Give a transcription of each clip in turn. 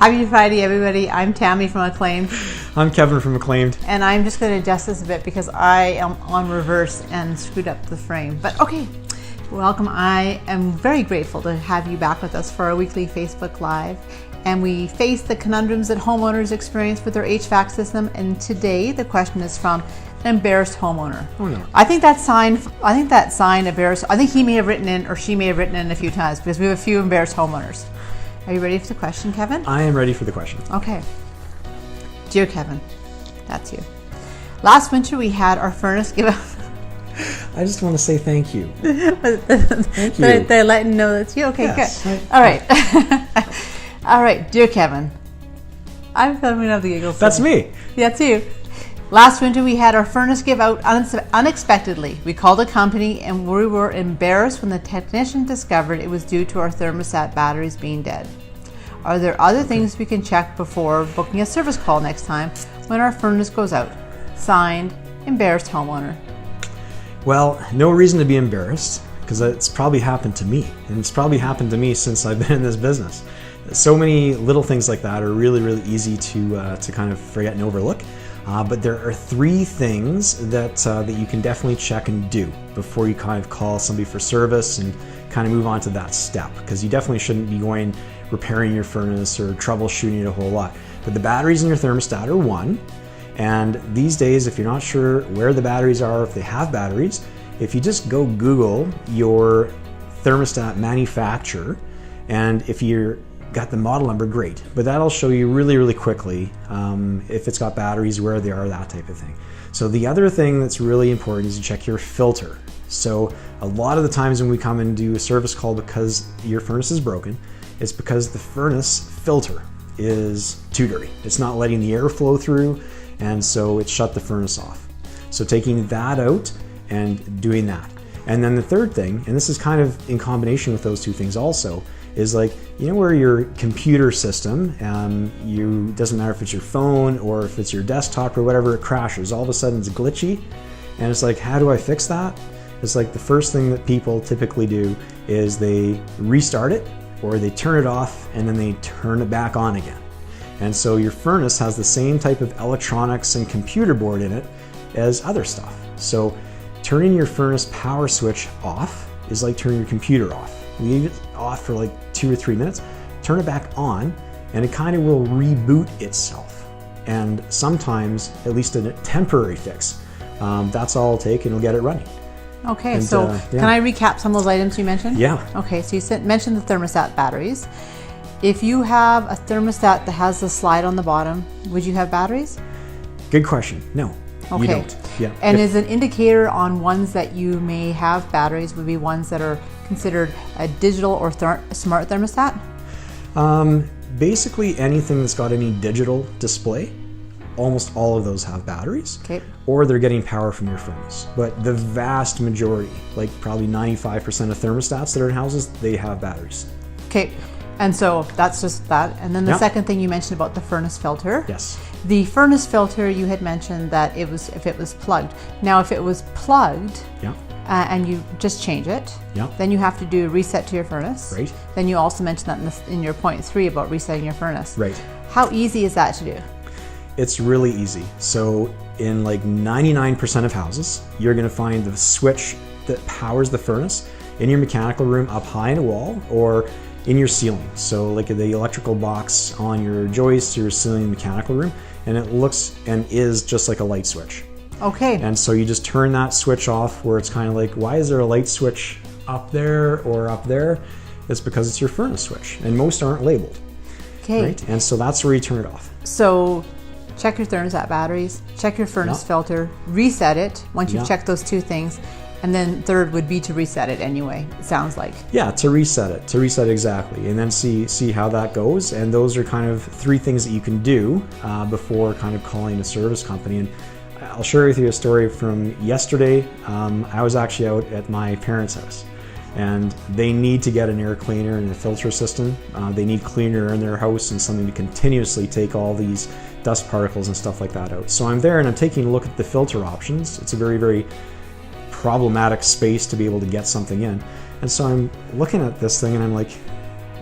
Happy Friday, everybody. I'm Tami from Acclaimed. I'm Kevin from Acclaimed. And I'm just going to adjust this a bit because I am on reverse and screwed up the frame. But okay, welcome. I am very grateful to have you back with us for our weekly Facebook Live. And we face the conundrums that homeowners experience with their HVAC system. And today the question is from an embarrassed homeowner. Oh no. I think that sign embarrassed. I think he may have written in, or she may have written in a few times, because we have a few embarrassed homeowners. Are you ready for the question, Kevin? I am ready for the question. Okay. Dear Kevin, that's you. Last winter we had our furnace give out. I just want to say thank you. Thank you. They're letting know that's you. Okay, yes, good. All right. All right, dear Kevin. I'm filming up the giggles. That's me. That's you. Last winter we had our furnace give out unexpectedly. We called a company and we were embarrassed when the technician discovered it was due to our thermostat batteries being dead. Are there other things we can check before booking a service call next time when our furnace goes out? Signed, embarrassed homeowner. Well, no reason to be embarrassed, because it's probably happened to me, and it's probably happened to me since I've been in this business. So many little things like that are really, really easy to kind of forget and overlook. But there are three things that you can definitely check and do before you kind of call somebody for service and kind of move on to that step, because you definitely shouldn't be going repairing your furnace or troubleshooting it a whole lot. But the batteries in your thermostat are one, and these days if you're not sure where the batteries are, if they have batteries, if you just go Google your thermostat manufacturer, and if you're got the model number, great, but that'll show you really, really quickly if it's got batteries, where they are, that type of thing. So the other thing that's really important is you check your filter. So a lot of the times when we come and do a service call because your furnace is broken, it's because the furnace filter is too dirty. It's not letting the air flow through, and so it shut the furnace off. So taking that out and doing that. And then the third thing, and this is kind of in combination with those two things also, is like, you know, where your computer system, doesn't matter if it's your phone or if it's your desktop or whatever, it crashes. All of a sudden it's glitchy, and it's like, how do I fix that? It's like the first thing that people typically do is they restart it, or they turn it off and then they turn it back on again. And so your furnace has the same type of electronics and computer board in it as other stuff. So turning your furnace power switch off is like turning your computer off. Leave it off for like 2 or 3 minutes, turn it back on, and it kind of will reboot itself. And sometimes, at least a temporary fix, that's all it'll take, and it'll get it running. Okay, and, so yeah. Can I recap some of those items you mentioned? Yeah. Okay, so you mentioned the thermostat batteries. If you have a thermostat that has the slide on the bottom, would you have batteries? Good question. No, okay. You don't. Yeah. And is an indicator on ones that you may have batteries would be ones that are considered a digital or smart thermostat? Basically anything that's got any digital display, almost all of those have batteries. Okay. Or they're getting power from your furnace. But the vast majority, like probably 95% of thermostats that are in houses, they have batteries. Okay. And so that's just that. And then the second thing you mentioned about the furnace filter. Yes. The furnace filter, you had mentioned that if it was plugged. Now, if it was plugged, and you just change it, then you have to do a reset to your furnace. Right. Then you also mentioned that in your point 3 about resetting your furnace. Right. How easy is that to do? It's really easy. So in like 99% of houses, you're going to find the switch that powers the furnace in your mechanical room up high in a wall or in your ceiling. So like the electrical box on your joist, your ceiling mechanical room, and it looks and is just like a light switch. Okay. And so you just turn that switch off, where it's kind of like, why is there a light switch up there or up there? It's because it's your furnace switch, and most aren't labeled. Okay. Right? And so that's where you turn it off. So check your thermostat batteries, check your furnace filter, reset it once you've checked those two things. And then third would be to reset it anyway, it sounds like. Yeah, to reset exactly, and then see how that goes. And those are kind of three things that you can do before kind of calling a service company. And I'll share with you a story from yesterday. I was actually out at my parents' house, and they need to get an air cleaner and a filter system. They need cleaner in their house and something to continuously take all these dust particles and stuff like that out. So I'm there and I'm taking a look at the filter options. It's a very, very problematic space to be able to get something in. And so I'm looking at this thing and I'm like,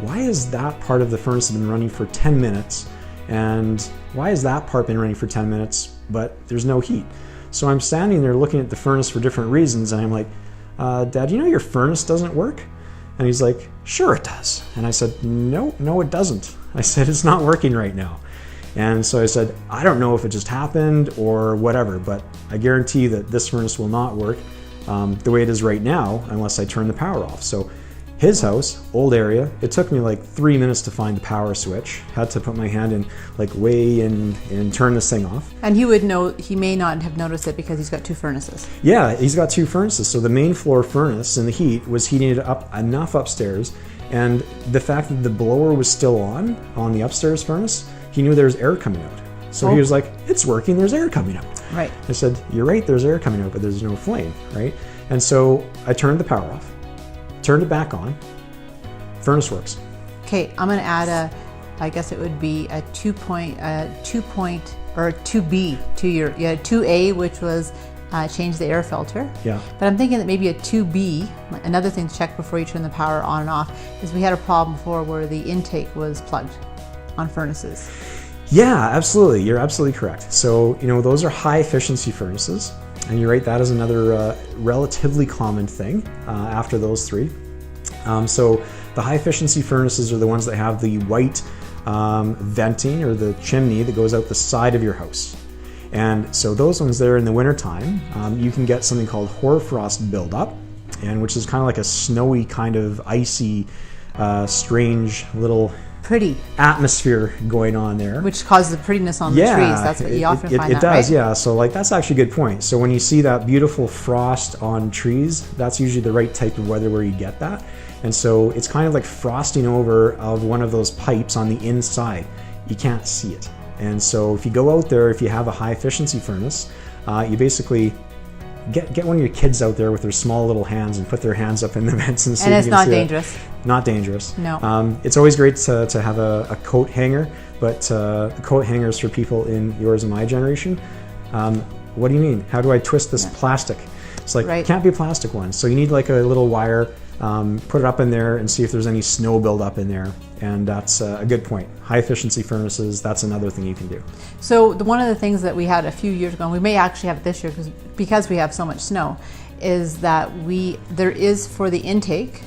why has that part of the furnace been running for 10 minutes? And why has that part been running for 10 minutes, but there's no heat? So I'm standing there looking at the furnace for different reasons, and I'm like, Dad, you know your furnace doesn't work? And he's like, sure it does. And I said, no, it doesn't. I said, it's not working right now. And so I said, I don't know if it just happened or whatever, but I guarantee that this furnace will not work the way it is right now unless I turn the power off. So his house, old area, it took me like 3 minutes to find the power switch. Had to put my hand in like way in and turn this thing off. And he may not have noticed it because he's got 2 furnaces. Yeah, he's got 2 furnaces. So the main floor furnace and the heat was heating it up enough upstairs. And the fact that the blower was still on the upstairs furnace, he knew there's air coming out. So he was like, it's working, there's air coming out. Right. I said, you're right, there's air coming out, but there's no flame, right? And so I turned the power off, turned it back on, furnace works. Okay, I'm gonna add I guess it would be a 2 point or 2B to your, 2A, which was change the air filter. Yeah. But I'm thinking that maybe a 2B, another thing to check before you turn the power on and off, is we had a problem before where the intake was plugged on furnaces. Yeah, absolutely. You're absolutely correct. So, those are high efficiency furnaces. And you're right, that is another relatively common thing after those 3. So the high efficiency furnaces are the ones that have the white venting or the chimney that goes out the side of your house. And so those ones there in the wintertime, you can get something called hoarfrost buildup, and which is kind of like a snowy kind of icy, strange little pretty atmosphere going on there, which causes the prettiness on the trees. That's what you often find. It does, right? Yeah. So that's actually a good point. So when you see that beautiful frost on trees, that's usually the right type of weather where you get that. And so it's kind of like frosting over of one of those pipes on the inside. You can't see it. And so if you go out there, if you have a high efficiency furnace, you basically get one of your kids out there with their small little hands and put their hands up in the vents and see. And if it's you can not see dangerous. It. Not dangerous. No. It's always great to have a coat hanger, but the coat hangers for people in yours and my generation. What do you mean? How do I twist this plastic? It's like, right. It can't be a plastic one. So you need like a little wire, put it up in there and see if there's any snow buildup in there. And that's a good point. High efficiency furnaces, that's another thing you can do. So one of the things that we had a few years ago, and we may actually have it this year because we have so much snow, is that there is for the intake,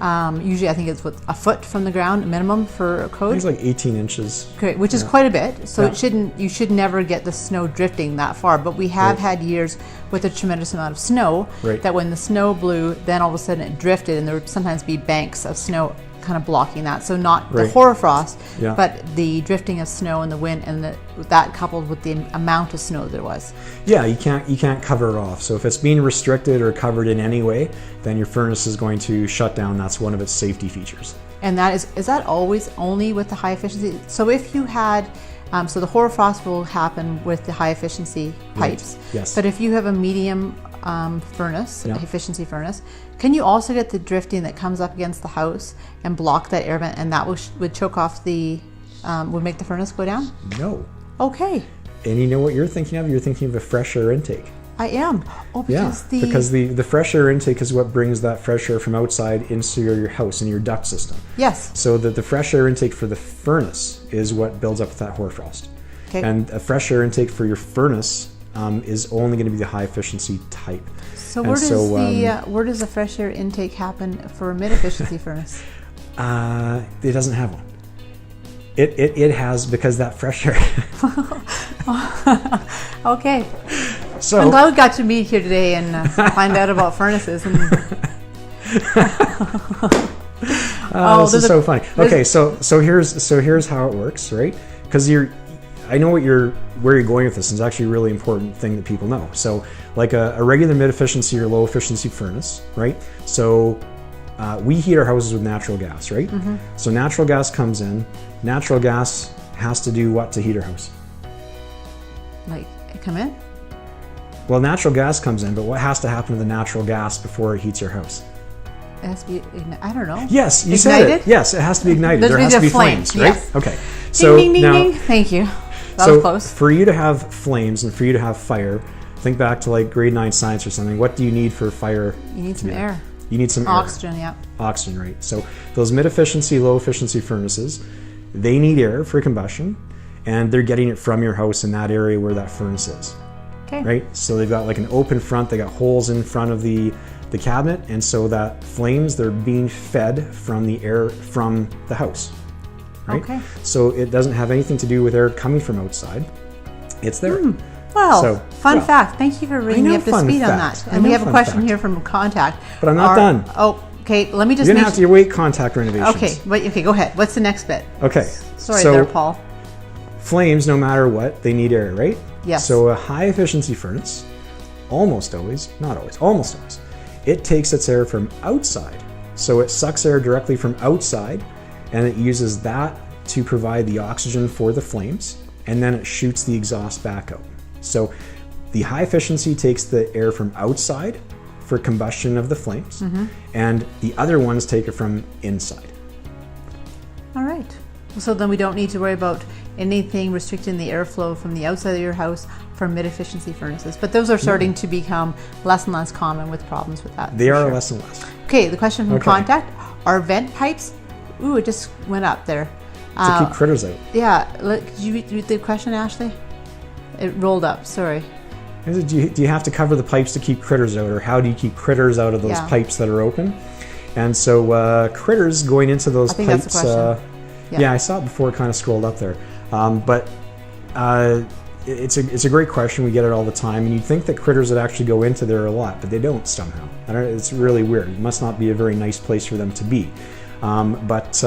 usually I think it's with a foot from the ground minimum for a code. It's like 18 inches. Great, which is quite a bit. So you should never get the snow drifting that far. But we have had years with a tremendous amount of snow that when the snow blew, then all of a sudden it drifted, and there would sometimes be banks of snow kind of blocking that. So not the hoarfrost, but the drifting of snow and the wind, and that coupled with the amount of snow there was. Yeah, you can't cover it off. So if it's being restricted or covered in any way, then your furnace is going to shut down. That's one of its safety features. And that is that always only with the high efficiency? So if you had, so the hoarfrost will happen with the high efficiency pipes. Right. Yes. But if you have a medium furnace, efficiency furnace, can you also get the drifting that comes up against the house and block that air vent, and that would choke off would make the furnace go down? No. Okay. And you know what you're thinking of? You're thinking of a fresh air intake. I am. Oh, because the fresh air intake is what brings that fresh air from outside into your house and your duct system. Yes. So that the fresh air intake for the furnace is what builds up that hoarfrost. Okay. And a fresh air intake for your furnace is only going to be the high efficiency type. So where does the fresh air intake happen for a mid efficiency furnace? It doesn't have one. It has, because that fresh air. Okay. So I'm glad we got to meet here today and find out about furnaces. And this is so funny. Okay, so here's how it works, right? Because I know where you're going with this, and it's actually a really important thing that people know. So like a regular mid efficiency or low efficiency furnace, right? So we heat our houses with natural gas, right? Mm-hmm. So natural gas comes in. Natural gas has to do what to heat our house? Like come in? Well, natural gas comes in, but what has to happen to the natural gas before it heats your house? It has to be, I don't know. Yes, you said it. Yes, it has to be ignited. There has to be flames, right? Yes. Okay. So ding, ding, ding, ding. Thank you. That was close. For you to have flames and for you to have fire, think back to like grade 9 science or something. What do you need for fire? You need some air. You need some air. Oxygen, yeah. Oxygen, right? So those mid-efficiency, low-efficiency furnaces, they need air for combustion, and they're getting it from your house in that area where that furnace is. Okay. Right? So they've got like an open front, they got holes in front of the cabinet, and so that flames, they're being fed from the air from the house. Right? Okay. So it doesn't have anything to do with air coming from outside. It's there. Well, fun fact. Thank you for bringing me up to speed on that. And we have a question here from Contact. But I'm not done. Oh, okay. Let me just You're going to have to wait Contact renovations. Okay. Okay, go ahead. What's the next bit? Okay. Sorry there, Paul. Flames, no matter what, they need air, right? Yes. So a high efficiency furnace, almost always, not always, almost always, it takes its air from outside. So it sucks air directly from outside, and it uses that to provide the oxygen for the flames, and then it shoots the exhaust back out. So the high efficiency takes the air from outside for combustion of the flames, and the other ones take it from inside. All right. So then we don't need to worry about anything restricting the airflow from the outside of your house for mid-efficiency furnaces. But those are starting to become less and less common with problems with that. They are less and less. Okay, the question from Contact, are vent pipes, ooh, it just went up there. To keep critters out. Yeah, could you read the question, Ashley? It rolled up, sorry. Do you have to cover the pipes to keep critters out, or how do you keep critters out of those pipes that are open? And so critters going into those pipes. That's the question. Yeah, I saw it before it kind of scrolled up there. But it's a great question. We get it all the time, and you'd think that critters would actually go into there a lot, but they don't somehow. It's really weird. It must not be a very nice place for them to be. But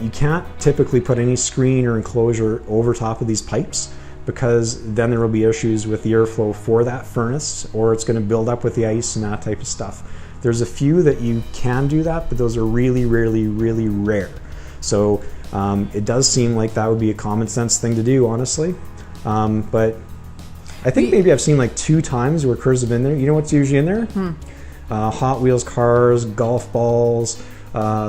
you can't typically put any screen or enclosure over top of these pipes, because then there will be issues with the airflow for that furnace, or it's going to build up with the ice and that type of stuff. There's a few that you can do that, but those are really, really, really rare. So it does seem like that would be a common sense thing to do, honestly. But I think maybe I've seen like 2 times where critters have been there. You know what's usually in there? Hot Wheels cars, golf balls,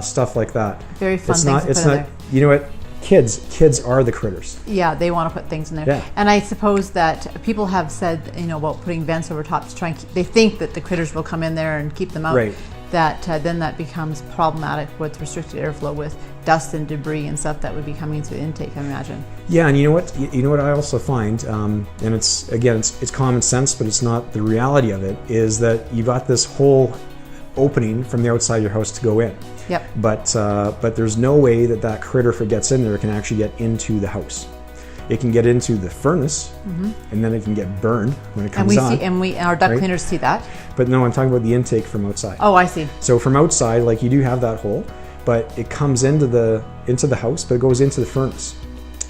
stuff like that. Very fun things to put in there. You know what? Kids are the critters. Yeah, they want to put things in there. Yeah. And I suppose that people have said, about putting vents over top to try and they think that the critters will come in there and keep them out. Right. That then that becomes problematic with restricted airflow, with dust and debris and stuff that would be coming into the intake, I imagine. Yeah, and you know what? You know what I also find, and it's common sense, but it's not the reality of it, is that you got this whole opening from the outside of your house to go in. Yep. But there's no way that critter, if it gets in there, can actually get into the house. It can get into the furnace, and then it can get burned when it comes on. Our duct cleaners see that. But no, I'm talking about the intake from outside. Oh, I see. So from outside, like, you do have that hole, but it comes into the house, but it goes into the furnace.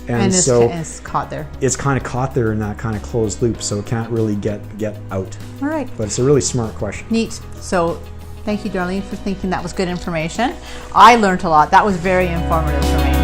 And so it's caught there. It's kind of caught there in that kind of closed loop, so it can't really get out. All right. But it's a really smart question. Neat. So thank you, Darlene, for thinking that was good information. I learned a lot. That was very informative information.